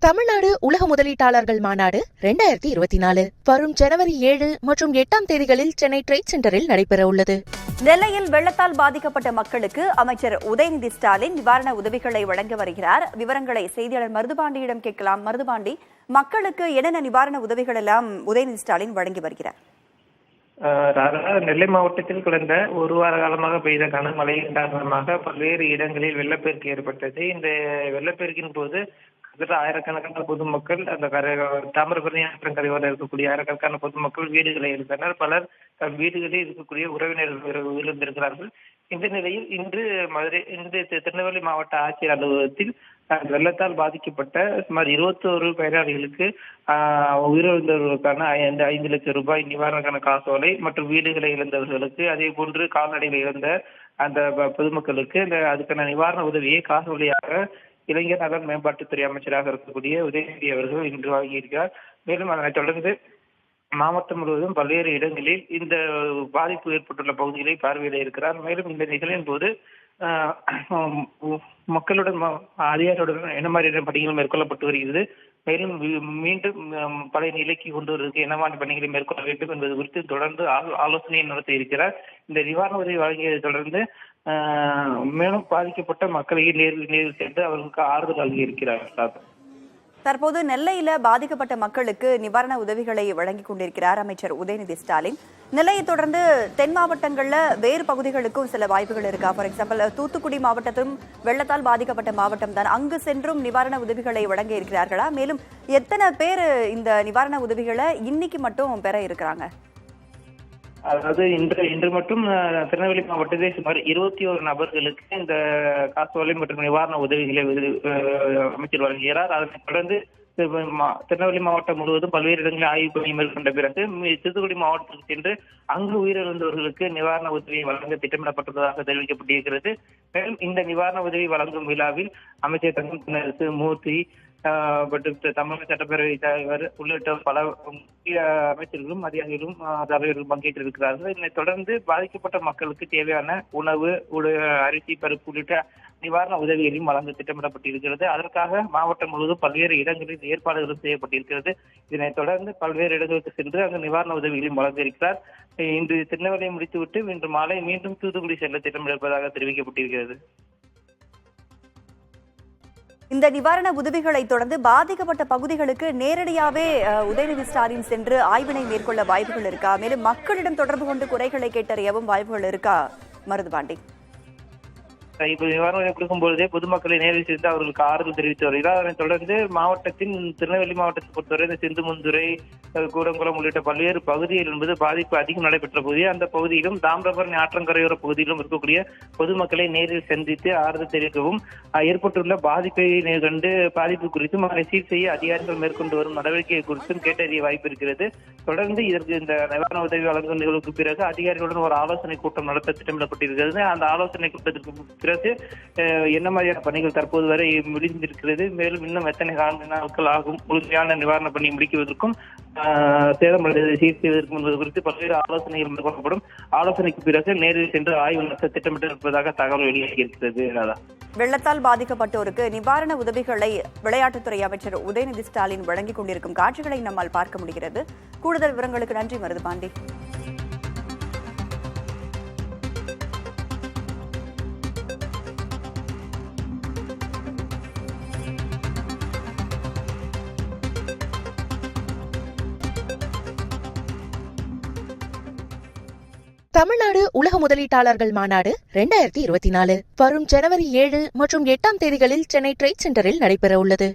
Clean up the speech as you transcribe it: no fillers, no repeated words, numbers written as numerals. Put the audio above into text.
தமிழ்நாடு உலக முதலீட்டாளர்கள் மாநாடு 2024 வரும் ஜனவரி 7 மற்றும் 8 தேதிகளில் சென்னை ட்ரேட் சென்டரில் நடைபெற உள்ளது. நெல்லையில் வெள்ளத்தால் பாதிக்கப்பட்ட மக்களுக்கு அமைச்சர் உதயநிதி ஸ்டாலின் நிவாரண உதவிகளை வழங்கி வருகிறார். விவரங்களை செய்தியாளர் மருதுபாண்டியிடம் கேட்கலாம். மருதுபாண்டி, மக்களுக்கு என்னென்ன நிவாரண உதவிகள் எல்லாம் உதயநிதி ஸ்டாலின் வழங்கி வருகிறார்? நெல்லை மாவட்டத்தில் கடந்த ஒரு வார காலமாக பெய்த கனமழையின் காரணமாக பல்வேறு இடங்களில் வெள்ளப்பெருக்கு ஏற்பட்டது. இந்த வெள்ளப்பெருக்கின் போது ஆயிரக்கணக்கான பொதுமக்கள் அந்த தாமிரபரணி ஆற்றம் கரையோரம் இருக்கக்கூடிய ஆயிரக்கணக்கான பொதுமக்கள் வீடுகளை இருந்தனர். பலர் தம் வீடுகளில் இருக்கக்கூடிய உறவினர்கள் இருந்திருக்கிறார்கள். இந்த நிலையில் இன்று திருநெல்வேலி மாவட்ட ஆட்சியர் அலுவலகத்தில் வெள்ளத்தால் பாதிக்கப்பட்ட சுமார் 21 பயனாளிகளுக்கு உயிரிழந்தவர்களுக்கான 5 லட்சம் ரூபாய் நிவாரணக்கான காசோலை மற்றும் வீடுகளை இழந்தவர்களுக்கு, அதே போன்று கால்நடைகளை இழந்த அந்த பொதுமக்களுக்கு அதுக்கான நிவாரண உதவியை காசோலையாக இளைஞர் நலன் மேம்பாட்டுத்துறை அமைச்சராக இருக்கக்கூடிய உதயநிதி அவர்கள் இன்று வழங்கியிருக்கிறார். மேலும் அதனைத் தொடர்ந்து மாவட்டம் முழுவதும் பல்வேறு இடங்களில் இந்த பாதிப்பு ஏற்பட்டுள்ள பகுதிகளை பார்வையிட இருக்கிறார். மேலும் இந்த நிகழ்வின் போது மக்களுடன் அதிகாரிகளுடன் என்ன மாதிரியான பணிகள் மேற்கொள்ளப்பட்டு வருகிறது, மேலும் மீண்டும் பழைய நிலைக்கு கொண்டு வருவதற்கு என்ன மாதிரி பணிகளை மேற்கொள்ள வேண்டும் என்பது குறித்து தொடர்ந்து ஆலோசனையை நடத்த இருக்கிறார். இந்த நிவாரண உதவி வழங்கியதை தொடர்ந்து மேலும் பாதிக்கப்பட்ட மக்களை நேரில் சென்று அவர்களுக்கு ஆறுதல் வழங்கியிருக்கிறார். தற்போது நெல்லையில பாதிக்கப்பட்ட மக்களுக்கு நிவாரண உதவிகளை வழங்கிக் கொண்டிருக்கிறார் அமைச்சர் உதயநிதி ஸ்டாலின். நெல்லையை தொடர்ந்து தென் மாவட்டங்கள்ல வேறு பகுதிகளுக்கும் சில வாய்ப்புகள் இருக்கா? ஃபார் எக்ஸாம்பிள், தூத்துக்குடி மாவட்டத்திலும் வெள்ளத்தால் பாதிக்கப்பட்ட மாவட்டம் தான். அங்கு சென்றும் நிவாரண உதவிகளை வழங்க இருக்கிறார்களா? மேலும் எத்தனை பேர் இந்த நிவாரண உதவிகளை இன்னைக்கு மட்டும் பெற இருக்கிறாங்க? அதாவது இன்று மட்டும் திருநெல்வேலி மாவட்டத்தில் சுமார் 21 நபர்களுக்கு இந்த காசோலை மற்றும் நிவாரண உதவிகளை அமைச்சர் வழங்குகிறார். அதனைத் தொடர்ந்து திருநெல்வேலி மாவட்டம் முழுவதும் பல்வேறு இடங்களில் ஆய்வு பணி மேற்கொண்ட பிறகு தூத்துக்குடி மாவட்டத்திற்கு சென்று அங்கு உயிரிழந்தவர்களுக்கு நிவாரண உதவியை வழங்க திட்டமிடப்பட்டுள்ளதாக தெரிவிக்கப்பட்டிருக்கிறது. மேலும் இந்த நிவாரண உதவி வழங்கும் விழாவில் அமைச்சர் தங்கம் மூர்த்தி மற்றும் தமிழக சட்டப்பேரவை தலைவர் உள்ளிட்ட பல முக்கிய அமைச்சர்களும் அதிகாரிகளும் தலைவர்களும் பங்கேற்றிருக்கிறார்கள். இதனைத் தொடர்ந்து பாதிக்கப்பட்ட மக்களுக்கு தேவையான உணவு, அரிசி, பருப்பு உள்ளிட்ட நிவாரண உதவிகளையும் வழங்க திட்டமிடப்பட்டிருக்கிறது. அதற்காக மாவட்டம் முழுவதும் பல்வேறு இடங்களில் ஏற்பாடுகளும் செய்யப்பட்டிருக்கிறது. இதனைத் தொடர்ந்து பல்வேறு இடங்களுக்கு சென்று அங்கு நிவாரண உதவிகளையும் வழங்க இருக்கிறார். இன்று திருநெல்வேலியை முடித்துவிட்டு இன்று மாலை மீண்டும் தூத்துக்குடி செல்ல திட்டமிட்டிருப்பதாக தெரிவிக்கப்பட்டிருக்கிறது. இந்த நிவாரண உதவிகளை தொடர்ந்து பாதிக்கப்பட்ட பகுதிகளுக்கு நேரடியாவே உதயநிதி ஸ்டாலின் சென்று ஆய்வினை மேற்கொள்ள வாய்ப்புகள் இருக்கா? மேலும் மக்களிடம் தொடர்பு கொண்டு குறைகளை கேட்டறியவும் வாய்ப்புகள் இருக்கா? மருதுபாண்டி, இப்ப நிவாரணம் கொடுக்கும் பொழுதே பொதுமக்களை நேரில் சென்று அவர்களுக்கு ஆறுதல் தெரிவித்து வருகிறார். அதனைத் தொடர்ந்து மாவட்டத்தின் திருநெல்வேலி மாவட்டத்தை பொறுத்தவரை இந்த சிந்துமுந்துறை, கூடங்குளம் உள்ளிட்ட பல்வேறு பகுதிகள் என்பது பாதிப்பு அதிகம் நடைபெற்ற பகுதி. அந்த பகுதியிலும் தாமிரபரணி ஆற்றங்கரையோர பகுதியிலும் இருக்கக்கூடிய பொதுமக்களை நேரில் சந்தித்து ஆறுதல் தெரிவிக்கவும், ஏற்பட்டுள்ள பாதிப்பை கண்டு பாதிப்பு குறித்தும் அதை சீர் செய்ய அதிகாரிகள் மேற்கொண்டு வரும் நடவடிக்கை குறித்தும் கேட்டறிய வாய்ப்பு இருக்கிறது. தொடர்ந்து இதற்கு இந்த நிவாரண உதவி வழங்கும் நிகழ்வுக்கு பிறகு அதிகாரிகளுடன் ஒரு ஆலோசனை கூட்டம் நடத்த திட்டமிடப்பட்டிருக்கிறது. அந்த ஆலோசனை கூட்டத்திற்கு என்ன மாதிரியான பணிகள் தற்போது வரை முடிந்திருக்கிறது, மேலும் இன்னும் எத்தனை நாட்கள் ஆகும் முழுமையான நிவாரண பணி முடிக்குவதற்கும் சேதமடைந்ததை சீர் செய்வதற்கும் என்பது குறித்து பல்வேறு ஆலோசனைகள் மேற்கொள்ளப்படும். ஆலோசனைக்கு பிறகு நேரில் சென்று ஆய்வு நடத்த திட்டமிட்டிருப்பதாக தகவல் வெளியாகி இருக்கிறது. வெள்ளத்தால் பாதிக்கப்பட்டோருக்கு நிவாரண உதவிகளை விளையாட்டுத்துறை அமைச்சர் உதயநிதி ஸ்டாலின் வழங்கிக் கொண்டிருக்கும் காட்சிகளை நம்மால் பார்க்க முடிகிறது. கூடுதல் விவரங்களுக்கு நன்றி மருதுபாண்டி. தமிழ்நாடு உலக முதலீட்டாளர்கள் மாநாடு 2024 வரும் ஜனவரி 7 மற்றும் 8 தேதிகளில் சென்னை ட்ரேட் சென்டரில் நடைபெற உள்ளது.